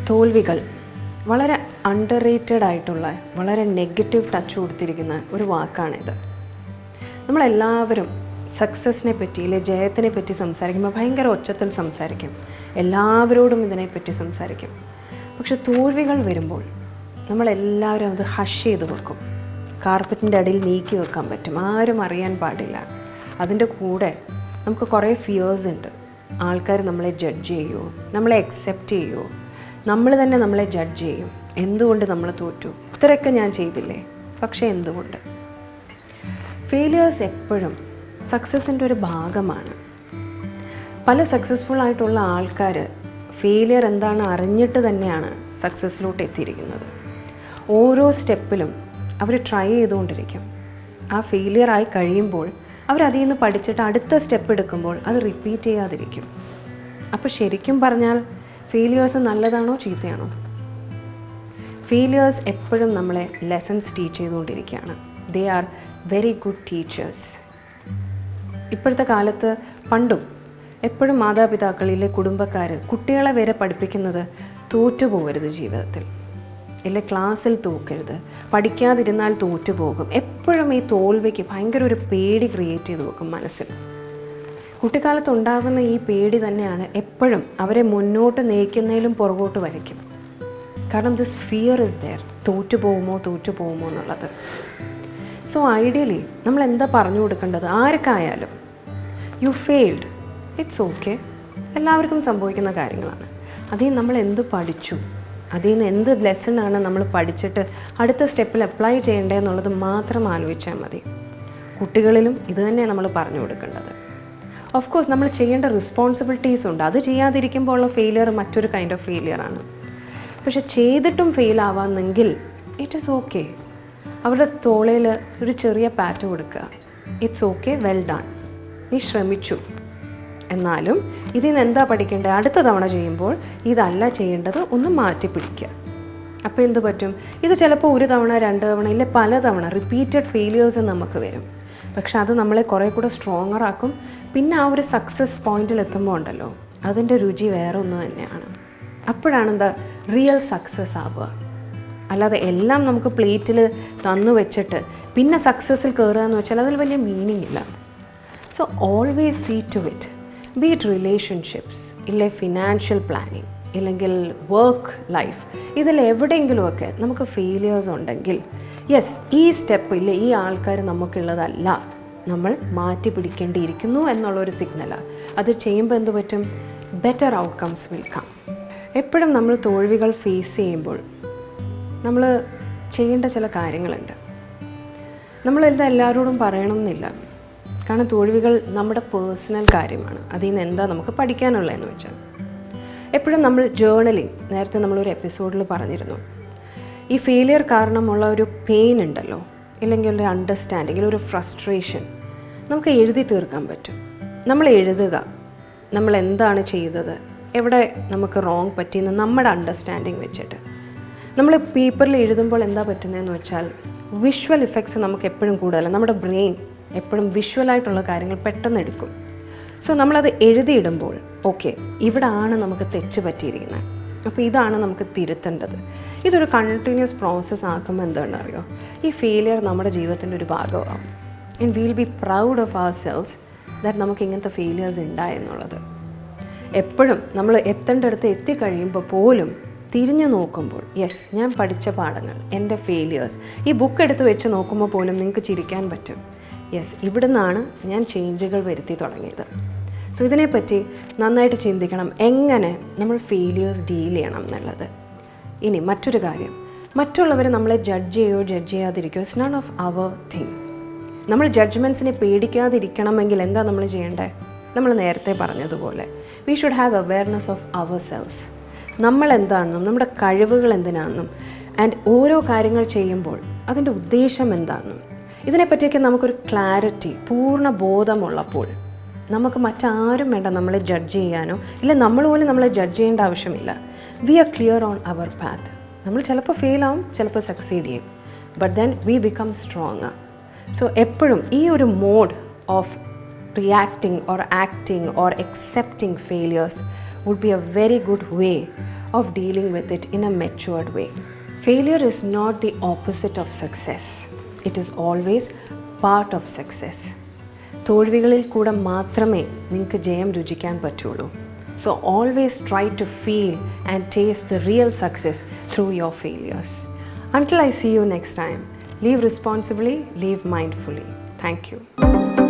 തോൽവികൾ വളരെ under rated ആയിട്ടുള്ള, വളരെ നെഗറ്റീവ് ടച്ച് കൊടുത്തിരിക്കുന്ന ഒരു വാക്കാണിത്. നമ്മളെല്ലാവരും സക്സസ്സിനെ പറ്റി അല്ലെങ്കിൽ ജയത്തിനെ പറ്റി സംസാരിക്കുമ്പോൾ ഭയങ്കര ഒച്ചത്തിൽ സംസാരിക്കും, എല്ലാവരോടും ഇതിനെപ്പറ്റി സംസാരിക്കും. പക്ഷെ തോൽവികൾ വരുമ്പോൾ നമ്മളെല്ലാവരും അത് ഹഷ് ചെയ്ത് വെക്കും, കാർപ്പറ്റിൻ്റെ അടിയിൽ നീക്കി വെക്കാൻ പറ്റും, ആരും അറിയാൻ പാടില്ല. അതിൻ്റെ കൂടെ നമുക്ക് കുറേ ഫിയേഴ്സ് ഉണ്ട്. ആൾക്കാർ നമ്മളെ ജഡ്ജ് ചെയ്യുമോ, നമ്മളെ അക്സെപ്റ്റ് ചെയ്യുമോ, നമ്മൾ തന്നെ നമ്മളെ ജഡ്ജ് ചെയ്യും. എന്തുകൊണ്ട് നമ്മൾ തോറ്റു, ഇത്രയൊക്കെ ഞാൻ ചെയ്തില്ലേ, പക്ഷേ എന്തുകൊണ്ട്? ഫെയിലിയേഴ്സ് എപ്പോഴും സക്സസിൻ്റെ ഒരു ഭാഗമാണ്. പല സക്സസ്ഫുൾ ആയിട്ടുള്ള ആൾക്കാർ ഫെയിലിയർ എന്താണ് അറിഞ്ഞിട്ട് തന്നെയാണ് സക്സസ്സിലോട്ട് എത്തിയിരിക്കുന്നത്. ഓരോ സ്റ്റെപ്പിലും അവർ ട്രൈ ചെയ്തുകൊണ്ടിരിക്കും. ആ ഫെയിലിയർ ആയി കഴിയുമ്പോൾ അവരതിൽ നിന്ന് പഠിച്ചിട്ട് അടുത്ത സ്റ്റെപ്പ് എടുക്കുമ്പോൾ അത് റിപ്പീറ്റ് ചെയ്യാതിരിക്കും. അപ്പോൾ ശരിക്കും പറഞ്ഞാൽ ഫെയിലിയേഴ്സ് നല്ലതാണോ ചീത്തയാണോ? ഫെയിലിയേഴ്സ് എപ്പോഴും നമ്മളെ ലെസൺസ് ടീച്ച് ചെയ്തുകൊണ്ടിരിക്കുകയാണ്. They are very good teachers. ഇപ്പോഴത്തെ കാലത്ത് പണ്ടും എപ്പോഴും മാതാപിതാക്കളിലെ കുടുംബക്കാർ കുട്ടികളെ വരെ പഠിപ്പിക്കുന്നത് തോറ്റുപോകരുത് ജീവിതത്തിൽ, ഇല്ലേ ക്ലാസ്സിൽ തോക്കരുത്, പഠിക്കാതിരുന്നാൽ തോറ്റുപോകും. എപ്പോഴും ഈ തോൽവിക്ക് ഭയങ്കര ഒരു പേടി ക്രിയേറ്റ് ചെയ്ത് വെക്കും മനസ്സിൽ. കുട്ടിക്കാലത്ത് ഉണ്ടാകുന്ന ഈ പേടി തന്നെയാണ് എപ്പോഴും അവരെ മുന്നോട്ട് നയിക്കുന്നതിലും പുറകോട്ട് വലിക്കും. കാരണം ദിസ് ഫിയർ ഇസ് ദെയർ, തോറ്റുപോകുമോ എന്നുള്ളത്. സോ ഐഡിയലി നമ്മൾ എന്താ പറഞ്ഞു കൊടുക്കേണ്ടത്? ആർക്കായാലും യു ഫെയിൽഡ്, ഇറ്റ്സ് ഓക്കെ, എല്ലാവർക്കും സംഭവിക്കുന്ന കാര്യങ്ങളാണ്. അതിൽ നമ്മൾ എന്ത് പഠിച്ചു, അതിൽ നിന്ന് എന്ത് ലെസണാണ് നമ്മൾ പഠിച്ചിട്ട് അടുത്ത സ്റ്റെപ്പിൽ അപ്ലൈ ചെയ്യേണ്ടതെന്നുള്ളത് മാത്രം ആലോചിച്ചാൽ മതി. കുട്ടികളിലും ഇത് തന്നെയാണ് നമ്മൾ പറഞ്ഞു കൊടുക്കേണ്ടത്. ഓഫ് കോഴ്സ് നമ്മൾ ചെയ്യേണ്ട റെസ്പോൺസിബിലിറ്റീസ് ഉണ്ട്. അത് ചെയ്യാതിരിക്കുമ്പോൾ ഉള്ള ഫെയിലിയർ മറ്റൊരു കൈൻഡ് ഓഫ് ഫെയിലിയറാണ്. പക്ഷെ ചെയ്തിട്ടും ഫെയിൽ ആവാമെങ്കിൽ ഇറ്റ് ഈസ് ഓക്കെ. അവരുടെ തോളയിൽ ഒരു ചെറിയ പാറ്റ് കൊടുക്കുക, ഇറ്റ്സ് ഓക്കെ, വെൽ ഡൺ, നീ ശ്രമിച്ചു. എന്നാലും ഇതിൽ നിന്ന് എന്താ പഠിക്കേണ്ടത്? അടുത്ത തവണ ചെയ്യുമ്പോൾ ഇതല്ല ചെയ്യേണ്ടത്, ഒന്ന് മാറ്റി പിടിക്കുക. അപ്പോൾ എന്ത് പറ്റും? ഇത് ചിലപ്പോൾ ഒരു തവണ, രണ്ട് തവണ, ഇല്ല പല തവണ റിപ്പീറ്റഡ് ഫെയിലിയേഴ്സ് നമുക്ക് വരും. പക്ഷെ അത് നമ്മളെ കുറേ കൂടെ സ്ട്രോങ്ങർ ആക്കും. പിന്നെ ആ ഒരു സക്സസ് പോയിന്റിൽ എത്തുമ്പോൾ ഉണ്ടല്ലോ, അതിൻ്റെ രുചി വേറെ ഒന്ന് തന്നെയാണ്. അപ്പോഴാണ് എന്താ റിയൽ സക്സസ് ആവുക. അല്ലാതെ എല്ലാം നമുക്ക് പ്ലേറ്റിൽ തന്നു വെച്ചിട്ട് പിന്നെ സക്സസ്സിൽ കയറുക എന്ന് വെച്ചാൽ അതിൽ വലിയ മീനിങ് ഇല്ല. So always see to it, be it relationships, ഇല്ലേ ഫിനാൻഷ്യൽ പ്ലാനിങ്, ഇല്ലെങ്കിൽ വർക്ക് ലൈഫ്, ഇതിൽ എവിടെയെങ്കിലുമൊക്കെ നമുക്ക് ഫെയിലിയേഴ്സ് ഉണ്ടെങ്കിൽ യെസ്, ഈ സ്റ്റെപ്പ് ഇല്ലേ, ഈ ആൾക്കാർ നമുക്കുള്ളതല്ല, നമ്മൾ മാറ്റി പിടിക്കേണ്ടിയിരിക്കുന്നു എന്നുള്ളൊരു സിഗ്നലാണ്. അത് ചെയ്യുമ്പോൾ എന്ത് പറ്റും? Better outcomes will come. എപ്പോഴും നമ്മൾ തോൽവികൾ ഫേസ് ചെയ്യുമ്പോൾ നമ്മൾ ചെയ്യേണ്ട ചില കാര്യങ്ങളുണ്ട്. നമ്മളിത് എല്ലാവരോടും പറയണമെന്നില്ല. കാരണം തോൽവികൾ നമ്മുടെ പേഴ്സണൽ കാര്യമാണ്. അതിൽ നിന്ന് എന്താ നമുക്ക് പഠിക്കാനുള്ളതെന്ന് വെച്ചാൽ എപ്പോഴും നമ്മൾ ജേർണലിങ്, നേരത്തെ നമ്മളൊരു എപ്പിസോഡിൽ പറഞ്ഞിരുന്നു, ഈ ഫെയിലിയർ കാരണമുള്ള ഒരു പെയിൻ ഉണ്ടല്ലോ, ഇല്ലെങ്കിൽ ഒരു അണ്ടർസ്റ്റാൻഡിങ്, ഒരു ഫ്രസ്ട്രേഷൻ നമുക്ക് എഴുതി തീർക്കാൻ പറ്റും. നമ്മൾ എഴുതുക, നമ്മൾ എന്താണ് ചെയ്തത്, എവിടെ നമുക്ക് റോങ് പറ്റിയെന്ന് നമ്മുടെ അണ്ടർസ്റ്റാൻഡിങ് വെച്ചിട്ട് നമ്മൾ പേപ്പറിൽ എഴുതുമ്പോൾ എന്താ പറ്റുന്നതെന്ന് വെച്ചാൽ വിഷ്വൽ ഇഫക്ട്സ് നമുക്ക് എപ്പോഴും കൂടുതലാണ്. നമ്മുടെ ബ്രെയിൻ എപ്പോഴും വിഷ്വലായിട്ടുള്ള കാര്യങ്ങൾ പെട്ടെന്ന് എടുക്കും. സോ നമ്മളത് എഴുതിയിടുമ്പോൾ ഓക്കെ, ഇവിടാണ് നമുക്ക് തെറ്റ് പറ്റിയിരിക്കുന്നത്, അപ്പോൾ ഇതാണ് നമുക്ക് തിരുത്തേണ്ടത്. ഇതൊരു കണ്ടിന്യൂസ് പ്രോസസ്സ് ആക്കുമ്പോൾ എന്താണെന്ന് അറിയോ, ഈ ഫെയിലിയർ നമ്മുടെ ജീവിതത്തിൻ്റെ ഒരു ഭാഗമാകും. And will be proud of ourselves that നമുക്ക് ഇങ്ങനത്തെ ഫെയിലിയേഴ്സ് ഉണ്ടായെന്നുള്ളത്. എപ്പോഴും നമ്മൾ എത്തേണ്ടടുത്ത് എത്തിക്കഴിയുമ്പോൾ പോലും തിരിഞ്ഞു നോക്കുമ്പോൾ യെസ്, ഞാൻ പഠിച്ച പാഠങ്ങൾ, എൻ്റെ ഫെയിലിയേഴ്സ്, ഈ ബുക്ക് എടുത്ത് വെച്ച് നോക്കുമ്പോൾ പോലും നിങ്ങൾക്ക് ചിരിക്കാൻ പറ്റും. യെസ്, ഇവിടുന്നാണ് ഞാൻ ചേഞ്ചുകൾ വരുത്തി തുടങ്ങിയത്. സോ ഇതിനെപ്പറ്റി നന്നായിട്ട് ചിന്തിക്കണം, എങ്ങനെ നമ്മൾ ഫെയിലിയേഴ്സ് ഡീൽ ചെയ്യണം എന്നുള്ളത്. ഇനി മറ്റൊരു കാര്യം, മറ്റുള്ളവർ നമ്മളെ ജഡ്ജ് ചെയ്യാതിരിക്കുകയോ, it's none of our thing. നമ്മൾ ജഡ്ജ്മെൻറ്റ്സിനെ പേടിക്കാതിരിക്കണമെങ്കിൽ എന്താ നമ്മൾ ചെയ്യേണ്ടത്? നമ്മൾ നേരത്തെ പറഞ്ഞതുപോലെ we should have awareness of ourselves. നമ്മൾ എന്താണെന്നും നമ്മുടെ കഴിവുകൾ എന്തിനാണെന്നും ആൻഡ് ഓരോ കാര്യങ്ങൾ ചെയ്യുമ്പോൾ അതിൻ്റെ ഉദ്ദേശം എന്താണെന്നും ഇതിനെപ്പറ്റിയൊക്കെ നമുക്കൊരു ക്ലാരിറ്റി, പൂർണ്ണ ബോധമുള്ളപ്പോൾ നമുക്ക് മറ്റാരും വേണ്ട നമ്മളെ ജഡ്ജ് ചെയ്യാനോ, ഇല്ല നമ്മൾ പോലും നമ്മളെ ജഡ്ജ് ചെയ്യേണ്ട ആവശ്യമില്ല. We are clear on our path. നമ്മൾ ചിലപ്പോൾ ഫെയിൽ ആവും, ചിലപ്പോൾ സക്സീഡ് ചെയ്യും, but then we become stronger. So എപ്പോഴും ഈ ഒരു mode of reacting or acting or accepting failures would be a very good way of dealing with it in a matured way. Failure is not the opposite of success. It is always part of success. തോൽവികളിൽ കൂടെ മാത്രമേ നിങ്ങൾക്ക് ജയം രുചിക്കാൻ പറ്റുള്ളൂ. So always try to feel and taste the real success through your failures. Until I see you next time, live responsibly, live mindfully. Thank you.